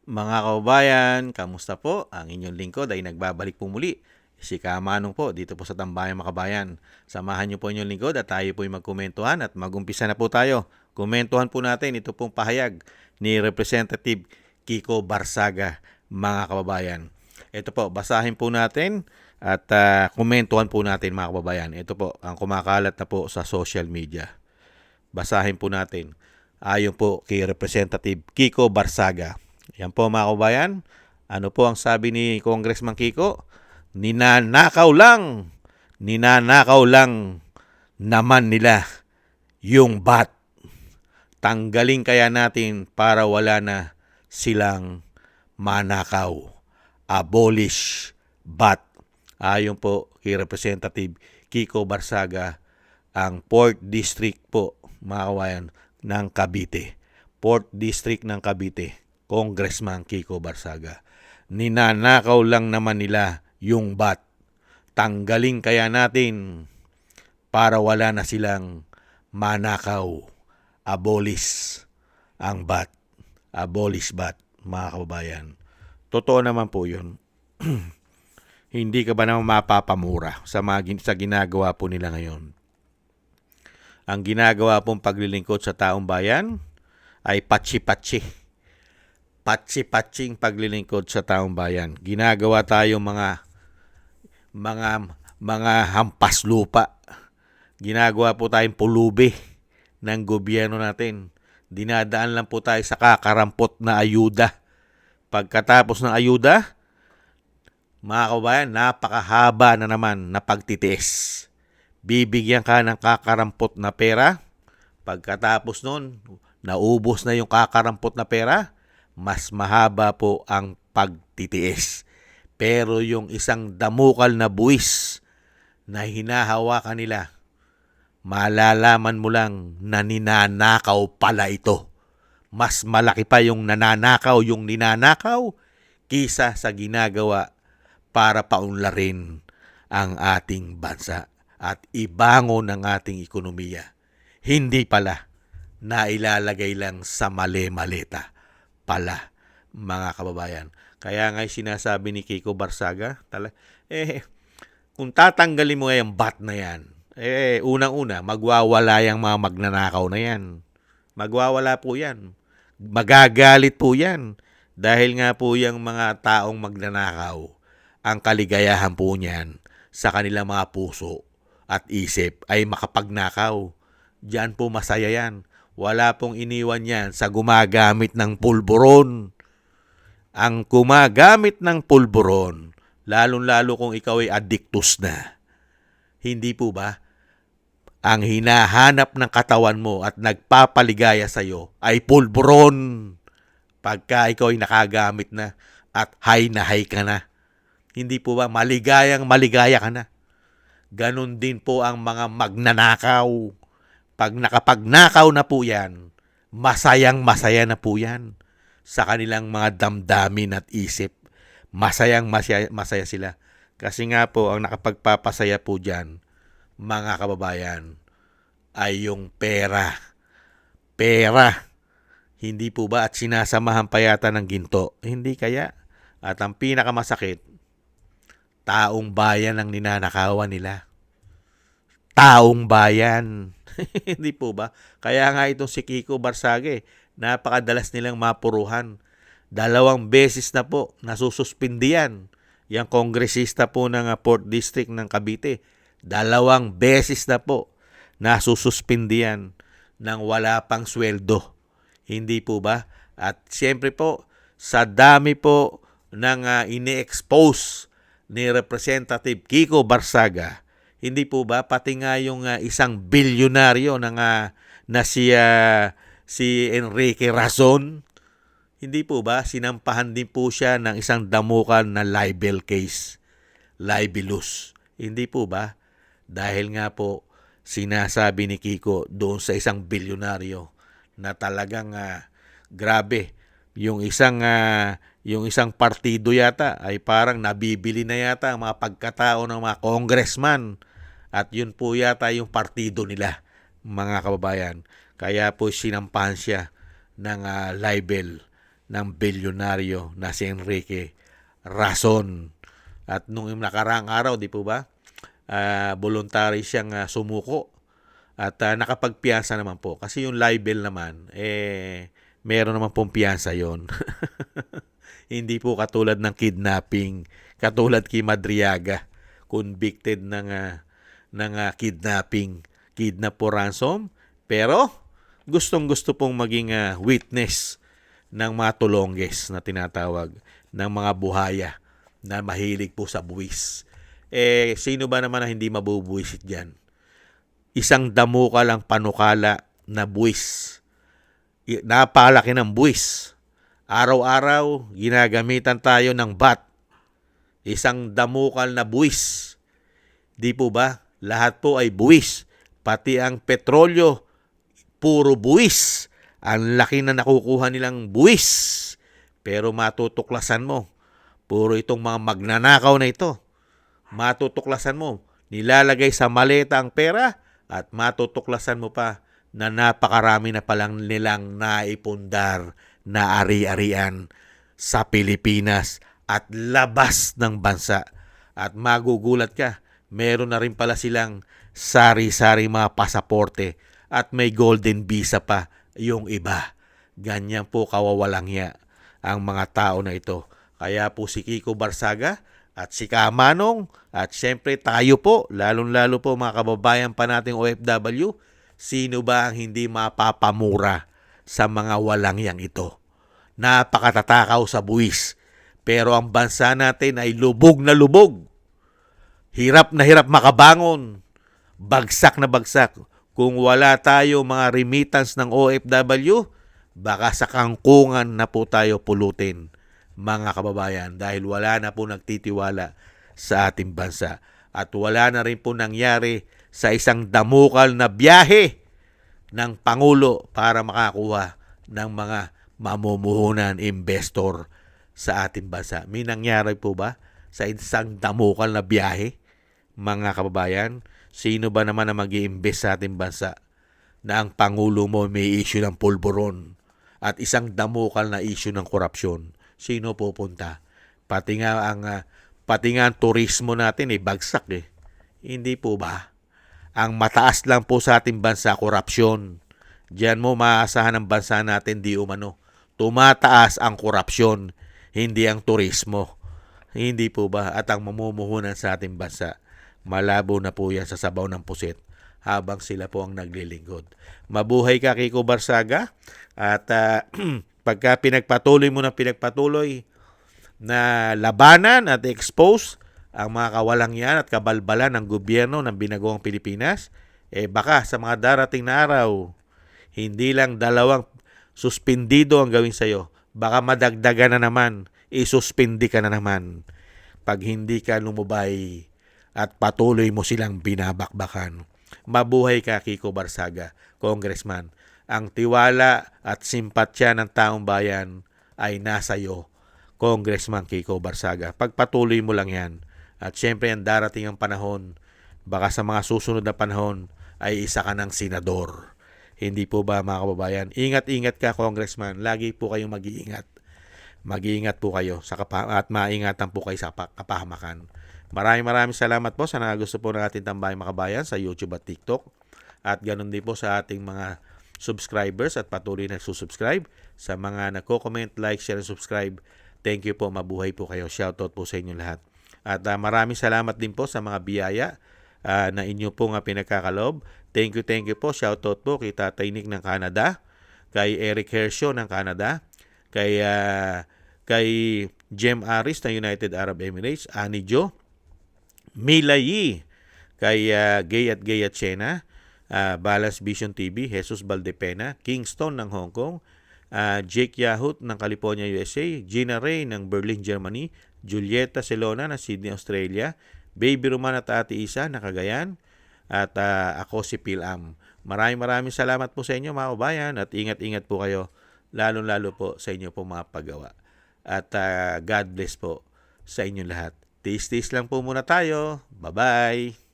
Mga kababayan, kamusta po? Ang inyong lingkod ay nagbabalik po muli. Si Kamanong po dito po sa Tambayang Makabayan. Samahan niyo po inyong lingkod at tayo po ay magkomentuhan at magumpisa na po tayo. Komentuhan po natin ito pong pahayag ni Representative Kiko Barsaga, mga kababayan. Ito po, basahin po natin at komentuhan po natin mga kababayan. Ito po, ang kumakalat na po sa social media. Basahin po natin. Ayon po kay Representative Kiko Barsaga. Yan po mga kabayan. Ano po ang sabi ni Congressman Kiko? Ninanakaw lang naman nila yung bat. Tanggalin kaya natin para wala na silang manakaw. Abolish bat. Ayon po kay Representative Kiko Barsaga, ang 4th District po, mga kabayan, ng Cavite. 4th District ng Cavite, Congressman Kiko Barsaga. Ninanakaw lang naman nila yung bat. Tanggalin kaya natin para wala na silang manakaw. Abolish ang bat. Abolish bat, mga kababayan. Totoo naman po yun. Hindi ka ba naman mapapamura sa ginagawa po nila ngayon? Ang ginagawa pong paglilingkod sa taong bayan ay patsi-patsi. Patsi-patsing paglilingkod sa taong bayan. Ginagawa tayong mga hampas lupa. Ginagawa po tayong pulubi ng gobyerno natin. Dinadaan lang po tayo sa kakarampot na ayuda. Pagkatapos ng ayuda, mga kabayan, napakahaba na naman na pagtitiis. Bibigyan ka ng kakarampot na pera. Pagkatapos nun, naubos na yung kakarampot na pera, mas mahaba po ang pagtitiis. Pero yung isang damukal na buwis na hinahawakan nila, malalaman mo lang na ninanakaw pala ito. Mas malaki pa yung nananakaw, yung ninanakaw, kisa sa ginagawa para paunlarin ang ating bansa at ibangon ang ating ekonomiya. Hindi pala na ilalagay lang sa mali-maleta pala, mga kababayan. Kaya nga sinasabi ni Kiko Barsaga, kung tatanggalin mo yung bat na yan, unang-una, magwawala yung mga magnanakaw na yan. Magwawala po yan. Magagalit po yan. Dahil nga po yung mga taong magnanakaw, ang kaligayahan po niyan sa kanilang mga puso at isip ay makapagnakaw. Diyan po masaya yan. Wala pong iniwan yan sa gumagamit ng pulburon. Ang gumagamit ng pulburon, lalong-lalo kung ikaw ay addictus na. Hindi po ba? Ang hinahanap ng katawan mo at nagpapaligaya sa iyo ay pulburon. Pagka ikaw ay nakagamit na at high na high ka na. Hindi po ba? Maligayang maligaya ka na. Ganon din po ang mga magnanakaw. Pag nakapagnakaw na po yan, masayang masaya na po yan sa kanilang mga damdamin at isip. Masayang masaya sila. Kasi nga po, ang nakapagpapasaya po dyan, mga kababayan, ay yung pera. Pera. Hindi po ba? At sinasamahan pa yata ng ginto. Hindi kaya? At ang pinakamasakit, taong bayan ang ninanakawan nila. Taong bayan. Hindi po ba? Kaya nga itong si Kiko Barsage, napakadalas nilang mapuruhan. 2 beses na po nasususpindi yan. Yang kongresista po ng 4th District ng Cavite, 2 beses na po nasususpindi yan nang wala pang sweldo. Hindi po ba? At siyempre po, sa dami po ng ini-expose ni Representative Kiko Barsaga, hindi po ba pati nga yung isang bilyonaryo na si Enrique Razon, hindi po ba sinampahan din po siya ng isang damukan na libel case, libelous. Hindi po ba? Dahil nga po sinasabi ni Kiko doon sa isang bilyonaryo na talagang grabe, yung isang partido yata ay parang nabibili na yata ang mga pagkatao ng mga congressman. At yun po yata yung partido nila, mga kababayan. Kaya po sinampahan siya ng libel ng bilyonaryo na si Enrique Rason. At nung nakaraang araw, di po ba, voluntary siyang sumuko at nakapagpiyansa naman po. Kasi yung libel naman, meron naman pong piyansa yon. Hindi po katulad ng kidnapping, katulad kay Madriaga, convicted ng kidnapping, kidnap for ransom, pero gustong-gusto pong maging witness ng mga tulongges na tinatawag, ng mga buhaya na mahilig po sa buwis. Sino ba naman na hindi mabubuwisit dyan? Isang damo ka lang panukala na buwis. Napalaki ng buwis. Araw-araw, ginagamitan tayo ng bat. Isang damukal na buwis. Di po ba? Lahat po ay buwis. Pati ang petrolyo, puro buwis. Ang laki na nakukuha nilang buwis. Pero matutuklasan mo, puro itong mga magnanakaw na ito. Matutuklasan mo, nilalagay sa maleta ang pera at matutuklasan mo pa na napakarami na palang nilang naipundar na ari-arian sa Pilipinas at labas ng bansa. At magugulat ka, meron na rin pala silang sari-sari mga pasaporte at may golden visa pa yung iba. Ganyan po kawawalang-hiya ang mga tao na ito. Kaya po si Kiko Barsaga at si Kamanong at syempre tayo po, lalong-lalo po mga kababayan pa nating OFW, sino ba ang hindi mapapamura sa mga walang-yang ito? Napakatatakaw sa buwis. Pero ang bansa natin ay lubog na lubog. Hirap na hirap makabangon. Bagsak na bagsak. Kung wala tayo mga remittance ng OFW, baka sa kangkungan na po tayo pulutin, mga kababayan, dahil wala na po nagtitiwala sa ating bansa. At wala na rin po nangyari sa isang damukal na biyahe ng Pangulo para makakuha ng mga mamumuhunan, investor sa ating bansa. May nangyari po ba sa isang damukal na biyahe, mga kababayan? Sino ba naman na mag-i-invest sa ating bansa na ang Pangulo mo may issue ng pulburon at isang damukal na issue ng korupsyon? Sino pupunta? Pati nga ang turismo natin bagsak eh. Hindi po ba? Ang mataas lang po sa ating bansa, korupsyon. Diyan mo maaasahan ang bansa natin di umano. Tumataas ang korupsyon, hindi ang turismo. Hindi po ba? At ang mamumuhunan sa ating bansa, malabo na po yan sa sabaw ng pusit habang sila po ang naglilingkod. Mabuhay ka, Kiko Barsaga. At pagka pinagpatuloy mo na pinagpatuloy na labanan at expose ang mga kawalang-yan at kabalbalan ng gobyerno ng binagawang Pilipinas, baka sa mga darating na araw, hindi lang 2 suspendido ang gawin sa'yo. Baka madagdagan na naman, isuspindi ka na naman pag hindi ka lumubay at patuloy mo silang binabakbakan. Mabuhay ka, Kiko Barsaga, Congressman. Ang tiwala at simpatsya ng taong bayan ay nasa iyo, Congressman Kiko Barsaga. Pagpatuloy mo lang yan. At syempre, ang darating ang panahon, baka sa mga susunod na panahon, ay isa ka ng senador. Hindi po ba, mga kababayan? Ingat-ingat ka, Congressman. Lagi po kayong mag-iingat. Mag-iingat po kayo at maingatan po kayo sa kapahamakan. Maraming salamat po sa gusto po ng ating tambayang makabayan sa YouTube at TikTok. At ganun din po sa ating mga subscribers at patuloy na susubscribe. Sa mga nagko-comment, like, share, and subscribe. Thank you po. Mabuhay po kayo. Shoutout po sa inyo lahat. At maraming salamat din po sa mga biyaya na inyo pong pinagkakalob. Thank you po. Shoutout po kay Tatay Nick ng Canada, kay Eric Hershaw ng Canada, kay Jem Aris ng United Arab Emirates, Ani Jo, Mila Yi, kay Gay at Chena, Balance Vision TV, Jesus Valdepena, Kingston ng Hong Kong, Jake Yahut ng California, USA, Gina Ray ng Berlin, Germany, Julieta Celona ng Sydney, Australia, Baby Roman at Ate Isa ng Cagayan, at ako si Pilam. Maraming salamat po sa inyo, mga kabayan, at ingat-ingat po kayo, lalo-lalo po sa inyo po mga paggawa. At God bless po sa inyo lahat. Tiis-tiis lang po muna tayo. Bye-bye!